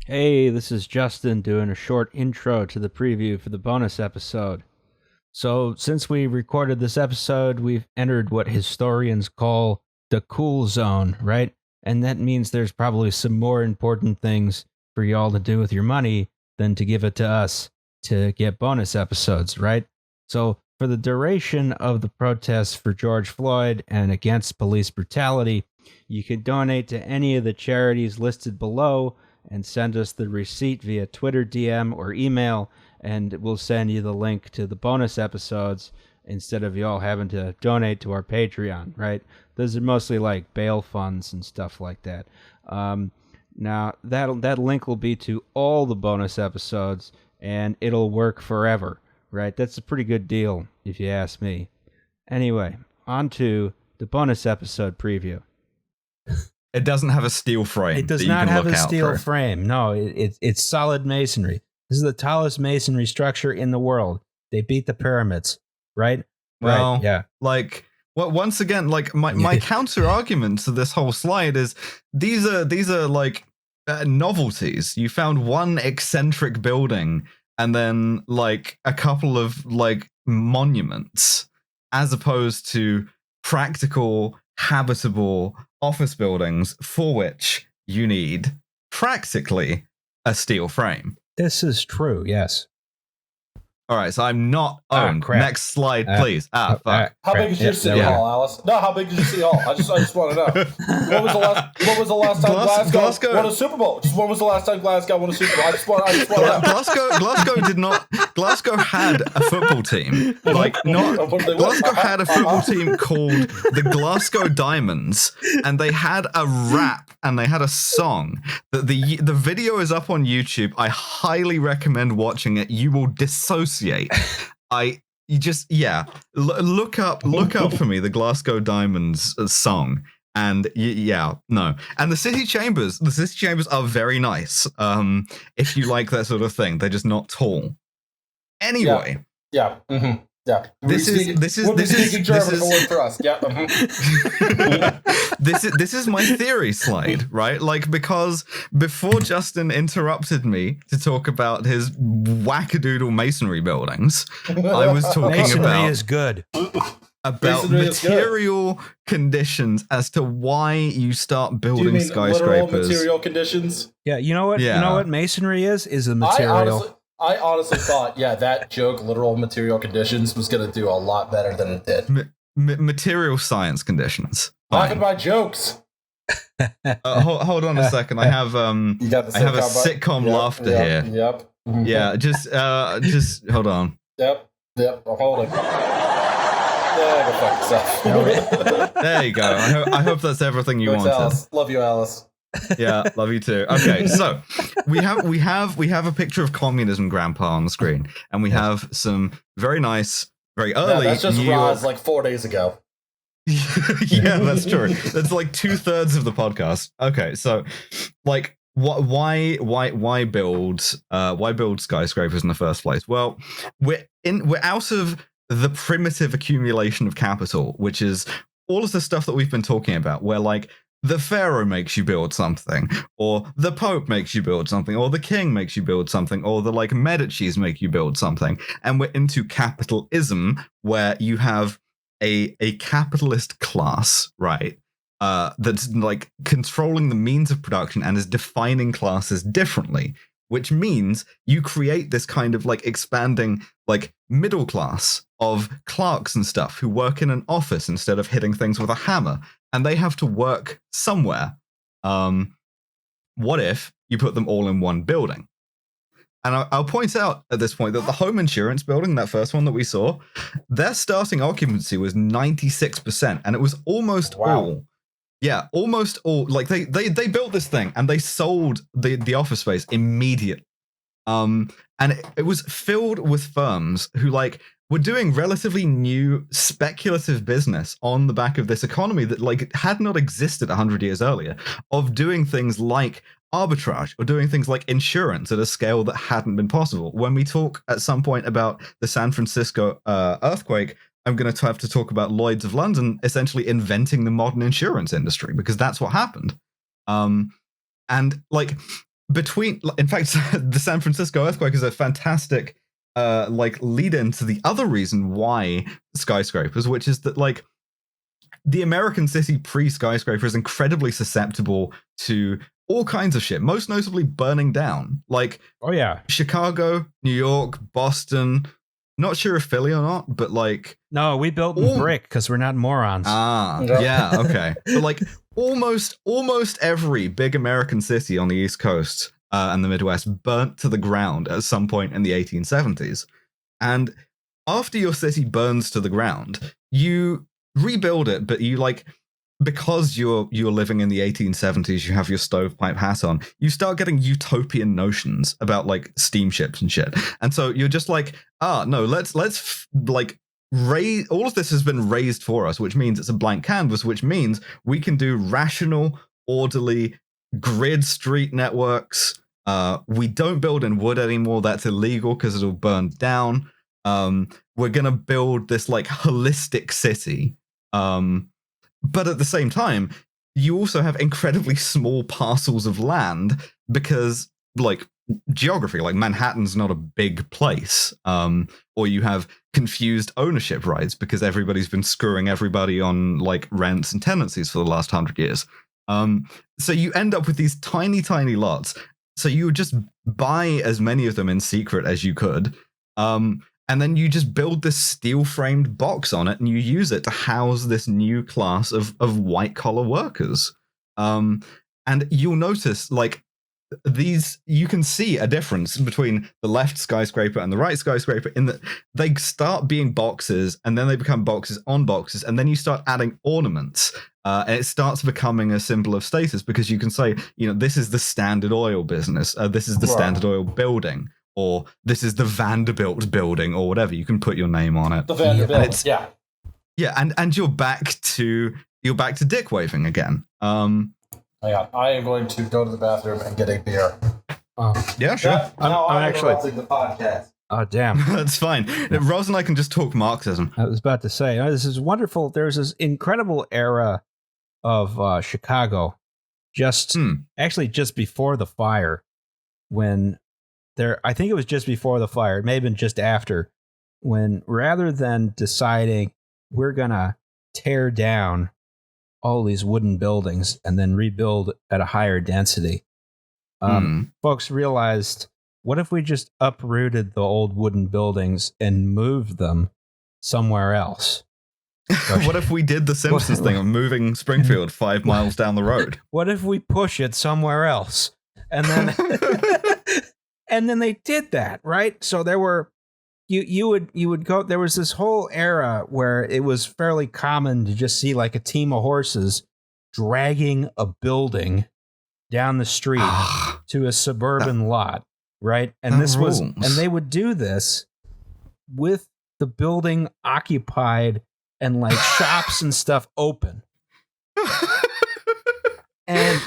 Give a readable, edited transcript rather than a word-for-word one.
Hey, this is Justin doing a short intro to the preview for the bonus episode. So, since we recorded this episode, we've entered what historians call the cool zone, right? And that means there's probably some more important things for y'all to do with your money than to give it to us to get bonus episodes, right? So, for the duration of the protests for George Floyd and against police brutality, you can donate to any of the charities listed below and send us the receipt via Twitter DM or email, and we'll send you the link to the bonus episodes instead of y'all having to donate to our Patreon, right? Those are mostly like bail funds and stuff like that. Now, that link will be to all the bonus episodes, and it'll work forever, right? That's a pretty good deal, if you ask me. Anyway, on to the bonus episode preview. It doesn't have a steel frame. It does not have a steel frame. No, it's solid masonry. This is the tallest masonry structure in the world. They beat the pyramids, right? Well, right. Yeah. Like, well, once again, like my counter argument to this whole slide is these are like novelties. You found one eccentric building and then like a couple of like monuments, as opposed to practical, habitable office buildings for which you need practically a steel frame. This is true, yes. All right, so I'm not owned. Next slide, please. Fuck. How big is your city hall, Alice? No, how big is your city hall? I just want to know. When was the last time Glasgow won a Super Bowl? Just when was the last time Glasgow won a Super Bowl? I just want to know. Glasgow had a football team. Glasgow had a football team called the Glasgow Diamonds, and they had a rap and they had a song. The video is up on YouTube. I highly recommend watching it. You will dissociate. Look up for me the Glasgow Diamonds song, and and the city chambers are very nice. If you like that sort of thing, they're just not tall. Anyway, yeah. This is my theory slide, right? Like, because before Justin interrupted me to talk about his wackadoodle masonry buildings, I was talking masonry is good. About material conditions as to why you start building skyscrapers. Literal material conditions? Yeah, you know what? Yeah. You know what masonry is the material. I honestly thought, that joke, literal material conditions, was going to do a lot better than it did. Material science conditions. Talking about jokes. Hold on a second. I have a sitcom laughter here. Yep. Mm-hmm. Yeah, just hold on. Yep. I'm holding. There you go. I hope that's everything you wanted. Alice. Love you, Alice. Yeah, love you too. Okay, so we have a picture of communism grandpa on the screen, and we have some very nice, very early. That's just Roz like 4 days ago. Yeah, that's true. That's like 2/3 of the podcast. Okay, so like why build skyscrapers in the first place? Well, we're out of the primitive accumulation of capital, which is all of the stuff that we've been talking about, where like the pharaoh makes you build something, or the pope makes you build something, or the king makes you build something, or the like Medicis make you build something. And we're into capitalism, where you have a capitalist class, right? That's like controlling the means of production and is defining classes differently, which means you create this kind of like expanding like middle class of clerks and stuff who work in an office instead of hitting things with a hammer, and they have to work somewhere. What if you put them all in one building? And I'll point out at this point that the home insurance building, that first one that we saw, their starting occupancy was 96%, and it was almost all. Yeah, almost all. Like they built this thing and they sold the office space immediately. And it was filled with firms who like were doing relatively new speculative business on the back of this economy that like had not existed 100 years earlier, of doing things like arbitrage or doing things like insurance at a scale that hadn't been possible. When we talk at some point about the San Francisco earthquake, I'm going to have to talk about Lloyd's of London essentially inventing the modern insurance industry, because that's what happened. And like in fact, the San Francisco earthquake is a fantastic lead into the other reason why skyscrapers, which is that like the American city pre-skyscraper is incredibly susceptible to all kinds of shit, most notably burning down. Like, oh yeah, Chicago, New York, Boston. Not sure if Philly or not, but like, no, we built in brick because we're not morons. Yeah, okay. But like almost every big American city on the East Coast and the Midwest burnt to the ground at some point in the 1870s. And after your city burns to the ground, you rebuild it, but you like, because you're living in the 1870s, you have your stovepipe hat on, you start getting utopian notions about like steamships and shit. And so you're just like, no, let's like raise, all of this has been raised for us, which means it's a blank canvas, which means we can do rational, orderly grid street networks. We don't build in wood anymore. That's illegal because it'll burn down. We're going to build this like holistic city. But at the same time, you also have incredibly small parcels of land because, like, geography, like Manhattan's not a big place. Or you have confused ownership rights because everybody's been screwing everybody on, like, rents and tenancies for the last 100 years. So you end up with these tiny, tiny lots. So you would just buy as many of them in secret as you could. And then you just build this steel-framed box on it, and you use it to house this new class of white-collar workers. And you'll notice, like, you can see a difference between the left skyscraper and the right skyscraper in that they start being boxes, and then they become boxes on boxes, and then you start adding ornaments. And it starts becoming a symbol of status because you can say, this is the Standard Oil business. This is the Standard Oil building. Or this is the Vanderbilt building, or whatever. You can put your name on it. The Vanderbilt, yeah, and you're back to dick waving again. Hang on, I am going to go to the bathroom and get a beer. Yeah, sure. Yeah, I'm actually the podcast. Oh, damn. That's fine. Rose and I can just talk Marxism. I was about to say, this is wonderful. There's this incredible era of Chicago, actually just before the fire, when I think it was just before the fire. It may have been just after, when rather than deciding we're going to tear down all these wooden buildings and then rebuild at a higher density, folks realized, what if we just uprooted the old wooden buildings and moved them somewhere else? What if we did the Simpsons thing of moving Springfield 5 miles down the road? What if we push it somewhere else? And then... And then they did that, right? So there were, you would go, there was this whole era where it was fairly common to just see like a team of horses dragging a building down the street to a suburban lot, right? And they would do this with the building occupied and like shops and stuff open. And